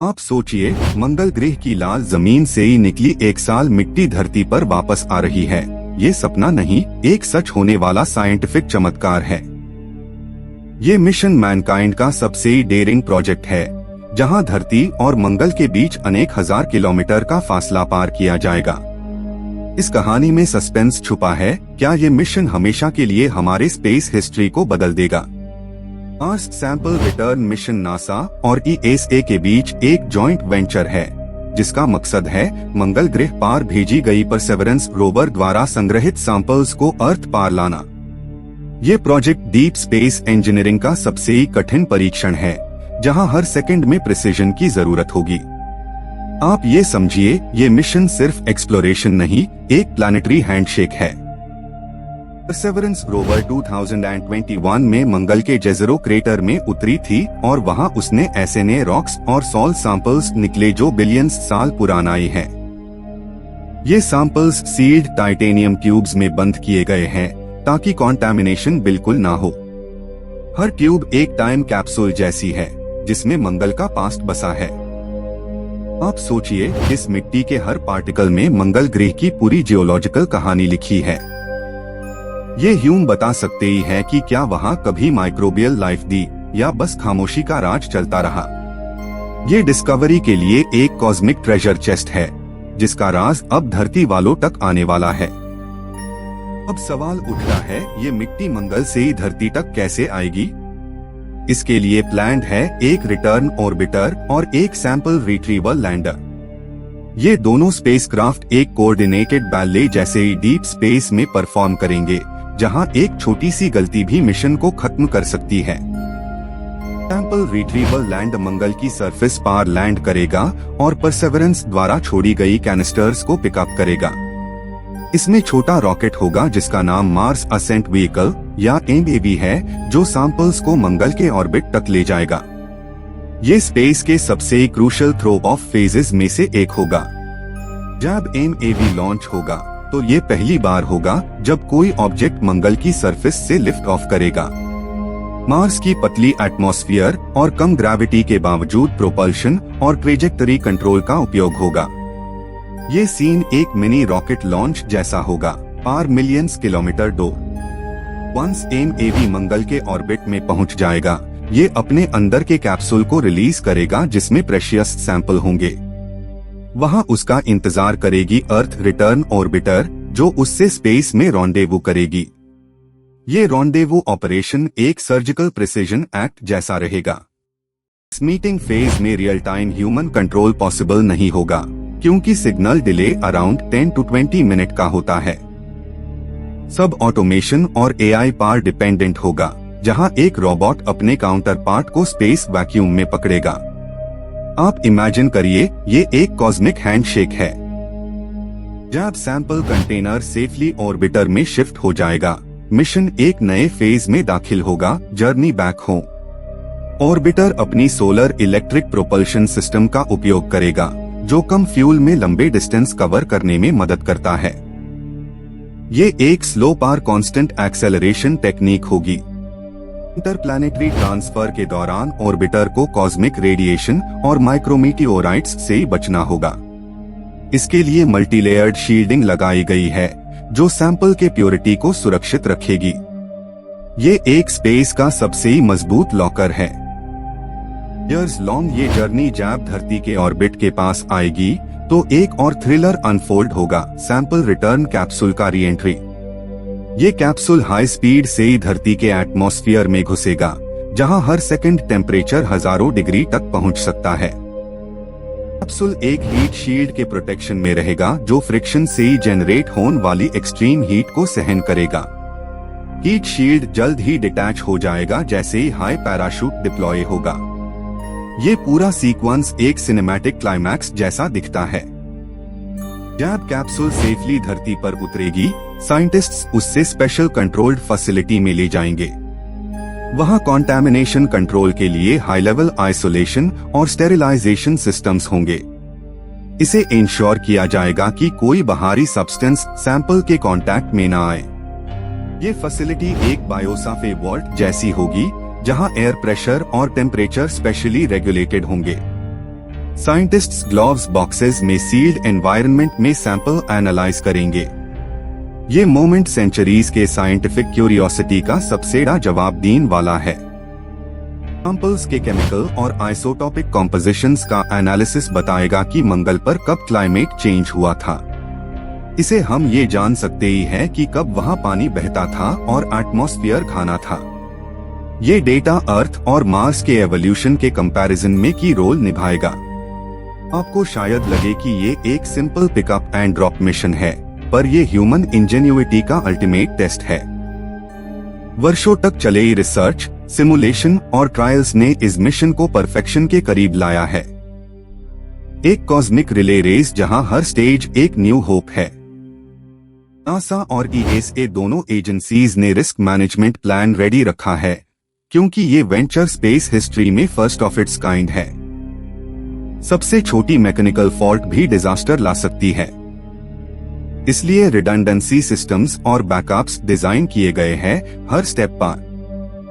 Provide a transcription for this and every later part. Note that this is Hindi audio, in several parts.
आप सोचिए, मंगल ग्रह की लाल जमीन से ही निकली एक साल मिट्टी धरती पर वापस आ रही है। ये सपना नहीं, एक सच होने वाला साइंटिफिक चमत्कार है। ये मिशन मैनकाइंड का सबसे डेयरिंग प्रोजेक्ट है, जहां धरती और मंगल के बीच अनेक हजार किलोमीटर का फासला पार किया जाएगा। इस कहानी में सस्पेंस छुपा है। क्या ये मिशन हमेशा के लिए हमारे स्पेस हिस्ट्री को बदल देगा? Mars sample return mission NASA और ईएसए के बीच एक जॉइंट वेंचर है, जिसका मकसद है मंगल ग्रह पार भेजी गई परसेवरेंस रोवर द्वारा संग्रहित सैंपल्स को अर्थ पार लाना। ये प्रोजेक्ट डीप स्पेस इंजीनियरिंग का सबसे ही कठिन परीक्षण है, जहां हर सेकंड में प्रिसिजन की जरूरत होगी। आप ये समझिए, ये मिशन सिर्फ एक्सप्लोरेशन नहीं, एक प्लानिटरी हैंडशेक है। परसेवरेंस रोवर 2021 में मंगल के जेज़रो क्रेटर में उतरी थी और वहां उसने ऐसे नए रॉक्स और सॉल सैंपल्स निकले जो बिलियंस साल पुरानाई हैं। ये सैंपल्स सील्ड टाइटेनियम ट्यूब्स में बंद किए गए हैं ताकि कॉन्टैमिनेशन बिल्कुल ना हो। हर ट्यूब एक टाइम कैप्सूल जैसी है, जिसमें मंगल का पास्ट बसा है। आप सोचिए, इस मिट्टी के हर पार्टिकल में मंगल ग्रह की पूरी जियोलॉजिकल कहानी लिखी है। ये ह्यूम बता सकते ही है कि क्या वहाँ कभी माइक्रोबियल लाइफ थी या बस खामोशी का राज चलता रहा। ये डिस्कवरी के लिए एक कॉस्मिक ट्रेजर चेस्ट है, जिसका राज अब धरती वालों तक आने वाला है। अब सवाल उठ रहा है, ये मिट्टी मंगल से ही धरती तक कैसे आएगी? इसके लिए प्लान्ड है एक रिटर्न ऑर्बिटर और एक सैंपल रिट्रीवल लैंडर। ये दोनों स्पेसक्राफ्ट एक कोऑर्डिनेटेड बैले जैसे ही डीप स्पेस में परफॉर्म करेंगे, जहां एक छोटी सी गलती भी मिशन को खत्म कर सकती है। सैंपल रिट्रीवल लैंड मंगल की सरफेस पार लैंड करेगा और परसेवरेंस द्वारा छोड़ी गई कैनिस्टर्स को पिकअप करेगा। इसमें छोटा रॉकेट होगा जिसका नाम मार्स असेंट व्हीकल या एमएवी है, जो सैंपल्स को मंगल के ऑर्बिट तक ले जाएगा। ये स्पेस के सबसे क्रूशियल थ्रो ऑफ फेजेस में से एक होगा। जब एमएवी लॉन्च होगा तो ये पहली बार होगा जब कोई ऑब्जेक्ट मंगल की सरफेस से लिफ्ट ऑफ करेगा। मार्स की पतली एटमॉस्फेयर और कम ग्रेविटी के बावजूद प्रोपल्शन और ट्रेजेक्टरी कंट्रोल का उपयोग होगा। ये सीन एक मिनी रॉकेट लॉन्च जैसा होगा, पार मिलियंस किलोमीटर दूर। वंस एमएवी मंगल के ऑर्बिट में पहुंच जाएगा, ये अपने अंदर के कैप्सूल को रिलीज करेगा जिसमें प्रेशियस सैंपल होंगे। वहां उसका इंतजार करेगी अर्थ रिटर्न ऑर्बिटर, जो उससे स्पेस में रॉन्डेवू करेगी। ये रॉन्डेवू ऑपरेशन एक सर्जिकल प्रिसिजन एक्ट जैसा रहेगा। इस मीटिंग फेज में real time human control possible नहीं होगा, क्योंकि signal delay around 10 to 20 minute का होता है। सब ऑटोमेशन और एआई पार डिपेंडेंट होगा, जहां एक रोबोट अपने काउंटर पार्ट को स्पेस वैक्यूम में पकड़ेगा। आप इमेजिन करिए, ये एक कॉस्मिक हैंडशेक है। जब सैंपल कंटेनर सेफली ऑर्बिटर में शिफ्ट हो जाएगा, मिशन एक नए फेज में दाखिल होगा, जर्नी बैक होम। ऑर्बिटर अपनी सोलर इलेक्ट्रिक प्रोपल्शन सिस्टम का उपयोग करेगा, जो कम फ्यूल में लंबे डिस्टेंस कवर करने में मदद करता है। ये एक स्लो पार कांस्टेंट एक्सेलरेशन टेक्निक होगी। इंटरप्लैनेटरी ट्रांसफर के दौरान ऑर्बिटर को कॉस्मिक रेडिएशन और माइक्रोमीटिओराइट्स से बचना होगा। इसके लिए मल्टीलेयर्ड शील्डिंग लगाई गई है, जो सैंपल के प्योरिटी को सुरक्षित रखेगी। ये एक स्पेस का सबसे ही मजबूत लॉकर है। ईयर्स लॉन्ग ये जर्नी जब धरती के ऑर्बिट के पास आएगी, तो एक और थ्रिलर अनफोल्ड होगा, सैंपल रिटर्न कैप्सूल का री एंट्री। ये कैप्सूल हाई स्पीड से ही धरती के एटमॉस्फेयर में घुसेगा, जहां हर सेकंड टेम्परेचर हजारों डिग्री तक पहुंच सकता है। कैप्सूल एक हीट शील्ड के प्रोटेक्शन में रहेगा, जो फ्रिक्शन से ही जनरेट होने वाली एक्सट्रीम हीट को सहन करेगा। हीट शील्ड जल्द ही डिटैच हो जाएगा जैसे ही हाई पैराशूट डिप्लॉय होगा। ये पूरा सीक्वेंस एक सिनेमैटिक क्लाइमैक्स जैसा दिखता है। जब कैप्सूल सेफली धरती पर उतरेगी, साइंटिस्ट्स उससे स्पेशल कंट्रोल्ड फैसिलिटी में ले जाएंगे। वहां कॉन्टैमिनेशन कंट्रोल के लिए हाई लेवल आइसोलेशन और स्टेरिलाइजेशन सिस्टम्स होंगे। इसे इंश्योर किया जाएगा कि कोई बाहरी सब्सटेंस सैंपल के कांटेक्ट में न आए। ये फैसिलिटी एक बायोसाफे वॉल्ट जैसी होगी, जहां एयर प्रेशर और टेम्परेचर स्पेशली रेगुलेटेड होंगे। साइंटिस्ट्स ग्लोव्स बॉक्सेस में सील्ड एनवायरनमेंट में सैंपल एनालाइज करेंगे। ये मोमेंट सेंचुरीज के साइंटिफिक क्यूरियोसिटी का सबसे बड़ा जवाब देने वाला है। सैंपल्स के केमिकल और आइसोटॉपिक कॉम्पोजिशंस का एनालिसिस बताएगा कि मंगल पर कब क्लाइमेट चेंज हुआ था। इसे हम ये जान सकते ही हैं कि कब वहाँ पानी बहता था और एटमॉस्फेयर घना था। ये डेटा अर्थ और मार्स के एवोल्यूशन के कंपैरिजन में की रोल निभाएगा। आपको शायद लगे कि ये एक simple pickup and drop mission है, पर ये ह्यूमन इंजेन्युइटी का अल्टीमेट टेस्ट है। वर्षों तक चले रिसर्च, सिमुलेशन और ट्रायल्स ने इस मिशन को परफेक्शन के करीब लाया है। एक कॉस्मिक रिले रेस जहां हर स्टेज एक न्यू होप है। नासा और ईएसए दोनों एजेंसीज ने रिस्क मैनेजमेंट प्लान रेडी रखा है, क्योंकि ये वेंचर स्पेस हिस्ट्री में फर्स्ट ऑफ इट्स काइंड है। सबसे छोटी मैकेनिकल फॉल्ट भी डिजास्टर ला सकती है, इसलिए रिडंडेंसी सिस्टम्स और बैकअप्स डिजाइन किए गए हैं हर स्टेप पर।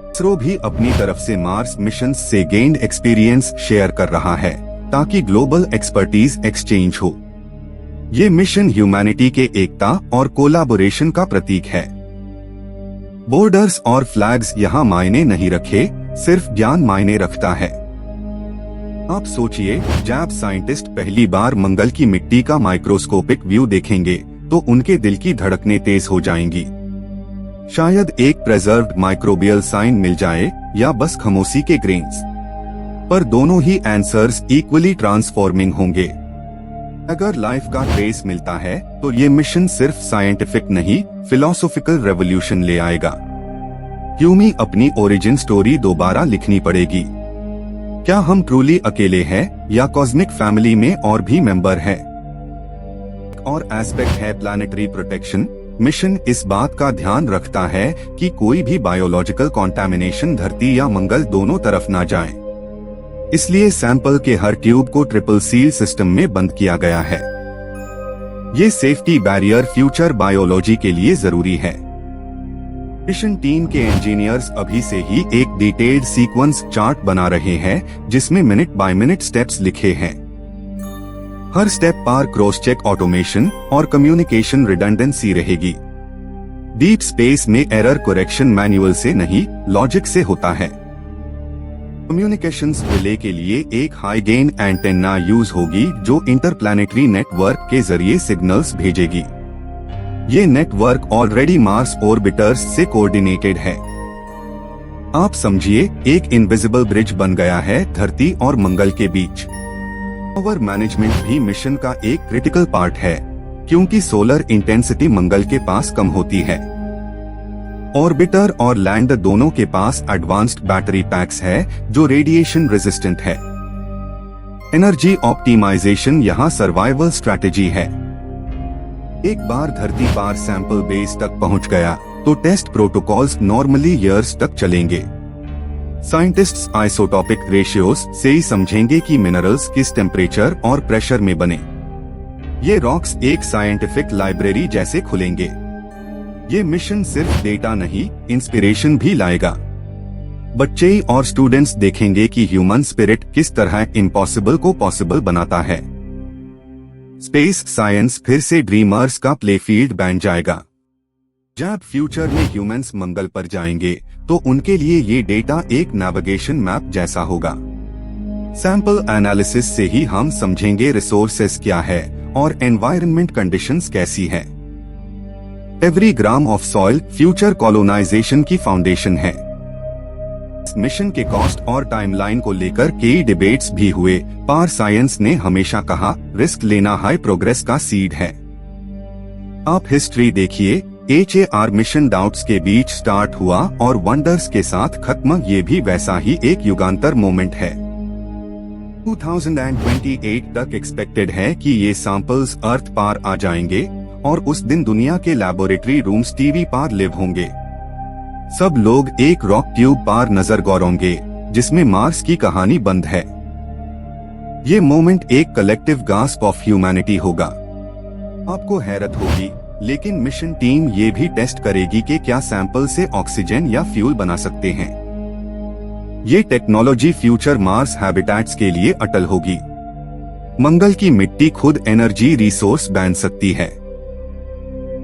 इसरो भी अपनी तरफ से मार्स मिशन से गेन्ड एक्सपीरियंस शेयर कर रहा है, ताकि ग्लोबल एक्सपर्टीज एक्सचेंज हो। ये मिशन ह्यूमैनिटी के एकता और कोलैबोरेशन का प्रतीक है। बॉर्डर्स और फ्लैग्स यहाँ मायने नहीं रखे, सिर्फ ज्ञान मायने रखता है। आप सोचिए, जब साइंटिस्ट पहली बार मंगल की मिट्टी का माइक्रोस्कोपिक व्यू देखेंगे तो उनके दिल की धड़कनें तेज हो जाएंगी। शायद एक प्रेजर्व्ड माइक्रोबियल साइन मिल जाए या बस खामोशी के ग्रेन्स, पर दोनों ही आंसर्स इक्वली ट्रांसफॉर्मिंग होंगे। अगर लाइफ का ट्रेस मिलता है तो ये मिशन सिर्फ साइंटिफिक नहीं, फिलोसॉफिकल रेवोल्यूशन ले आएगा। ह्यूमी अपनी ओरिजिन स्टोरी दोबारा लिखनी पड़ेगी। क्या हम ट्रूली अकेले हैं या कॉस्मिक फैमिली में और भी मेंबर हैं? और एस्पेक्ट है प्लैनेटरी प्रोटेक्शन। मिशन इस बात का ध्यान रखता है कि कोई भी बायोलॉजिकल कॉन्टैमिनेशन धरती या मंगल दोनों तरफ ना जाए। इसलिए सैंपल के हर ट्यूब को ट्रिपल सील सिस्टम में बंद किया गया है। ये सेफ्टी बैरियर फ्यूचर बायोलॉजी के लिए जरूरी है। मिशन टीम के इंजीनियर्स अभी से ही एक डिटेल्ड सीक्वेंस चार्ट बना रहे हैं, जिसमें मिनट बाय मिनट स्टेप्स लिखे हैं। हर स्टेप पर क्रॉस चेक ऑटोमेशन और कम्युनिकेशन रिडंडेंसी रहेगी। डीप स्पेस में एरर करेक्शन मैनुअल से नहीं, लॉजिक से होता है। कम्युनिकेशंस रिले के लिए एक हाई गेन एंटेना यूज होगी जो इंटरप्लैनेटरी नेटवर्क के जरिए सिग्नल्स भेजेगी। ये नेटवर्क ऑलरेडी मार्स ऑर्बिटर्स से कोऑर्डिनेटेड है। आप समझिए, एक इनविजिबल ब्रिज बन गया है धरती और मंगल के बीच। पावर मैनेजमेंट भी मिशन का एक क्रिटिकल पार्ट है, क्योंकि सोलर इंटेंसिटी मंगल के पास कम होती है। ऑर्बिटर और लैंड दोनों के पास एडवांस्ड बैटरी पैक्स है जो रेडिएशन रेजिस्टेंट है। एनर्जी ऑप्टिमाइजेशन यहाँ सर्वाइवल स्ट्रैटेजी है। एक बार धरती पर सैंपल बेस तक पहुँच गया तो टेस्ट प्रोटोकॉल्स नॉर्मली ईयर्स तक चलेंगे। साइंटिस्ट्स आइसोटॉपिक रेशियोज से ही समझेंगे कि मिनरल्स किस टेम्परेचर और प्रेशर में बने। ये रॉक्स एक साइंटिफिक लाइब्रेरी जैसे खुलेंगे। ये मिशन सिर्फ डेटा नहीं, इंस्पिरेशन भी लाएगा। बच्चे और स्टूडेंट्स देखेंगे कि ह्यूमन स्पिरिट किस तरह इम्पॉसिबल को पॉसिबल बनाता है। स्पेस साइंस फिर से ड्रीमर्स का प्लेफील्ड बन जाएगा। जब फ्यूचर में ह्यूमंस मंगल पर जाएंगे तो उनके लिए ये डेटा एक नेविगेशन मैप जैसा होगा। सैंपल एनालिसिस से ही हम समझेंगे रिसोर्सेस क्या है और एनवायरनमेंट कंडीशंस कैसी है। Every gram of soil future colonization की फाउंडेशन है। इस मिशन के कॉस्ट और टाइमलाइन को लेकर कई डिबेट्स भी हुए, पर साइंस ने हमेशा कहा रिस्क लेना हाई प्रोग्रेस का सीड है। आप हिस्ट्री देखिए, HAR मिशन डाउट्स के बीच स्टार्ट हुआ और वंडर्स के साथ खत्म। ये भी वैसा ही एक युगांतर मोमेंट है। 2028 तक एक्सपेक्टेड है कि ये सैंपल्स अर्थ पार आ जाएंगे और उस दिन दुनिया के लैबोरेटरी रूम्स टीवी पार लिव होंगे। सब लोग एक रॉक ट्यूब पार नजर गौरेंगे जिसमें मार्स की कहानी बंद है। ये मोमेंट एक कलेक्टिव गास्प ऑफ ह्यूमैनिटी होगा। आपको हैरत होगी, लेकिन मिशन टीम ये भी टेस्ट करेगी कि क्या सैंपल से ऑक्सीजन या फ्यूल बना सकते हैं। ये टेक्नोलॉजी फ्यूचर मार्स हैबिटेट्स के लिए अटल होगी। मंगल की मिट्टी खुद एनर्जी रिसोर्स बन सकती है।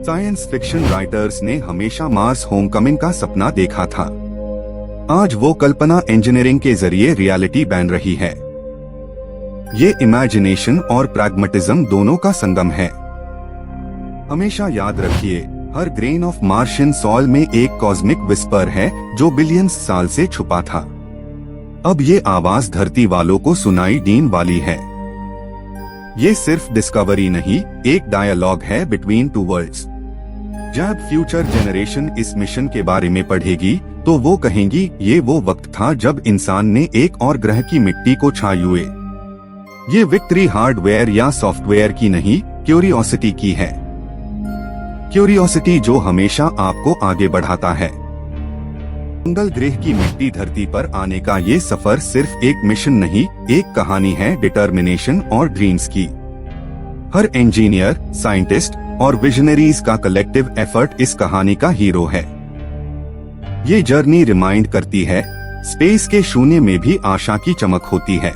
साइंस फिक्शन राइटर्स ने हमेशा मार्स होमकमिंग का सपना देखा था। आज वो कल्पना इंजीनियरिंग के जरिए रियलिटी बन रही है। ये इमेजिनेशन और प्रैग्मेटिज्म दोनों का संगम है। हमेशा याद रखिए, हर ग्रेन ऑफ मार्शियन सॉइल में एक कॉस्मिक विस्पर है जो बिलियंस साल से छुपा था। अब ये आवाज धरती वालों को सुनाई देने वाली है। ये सिर्फ डिस्कवरी नहीं, एक डायलॉग है बिटवीन टू वर्ल्ड्स। जब फ्यूचर जनरेशन इस मिशन के बारे में पढ़ेगी तो वो कहेंगी ये वो वक्त था जब इंसान ने एक और ग्रह की मिट्टी को छायुए। ये विक्ट्री हार्डवेयर या सॉफ्टवेयर की नहीं, क्यूरियोसिटी की है। क्यूरियोसिटी जो हमेशा आपको आगे बढ़ाता है। मंगल ग्रह की मिट्टी धरती पर आने का ये सफर सिर्फ एक मिशन नहीं, एक कहानी है डिटर्मिनेशन और ड्रीम्स की। हर इंजीनियर, साइंटिस्ट और विजनरीज का कलेक्टिव एफर्ट इस कहानी का हीरो है। ये जर्नी रिमाइंड करती है, स्पेस के शून्य में भी आशा की चमक होती है।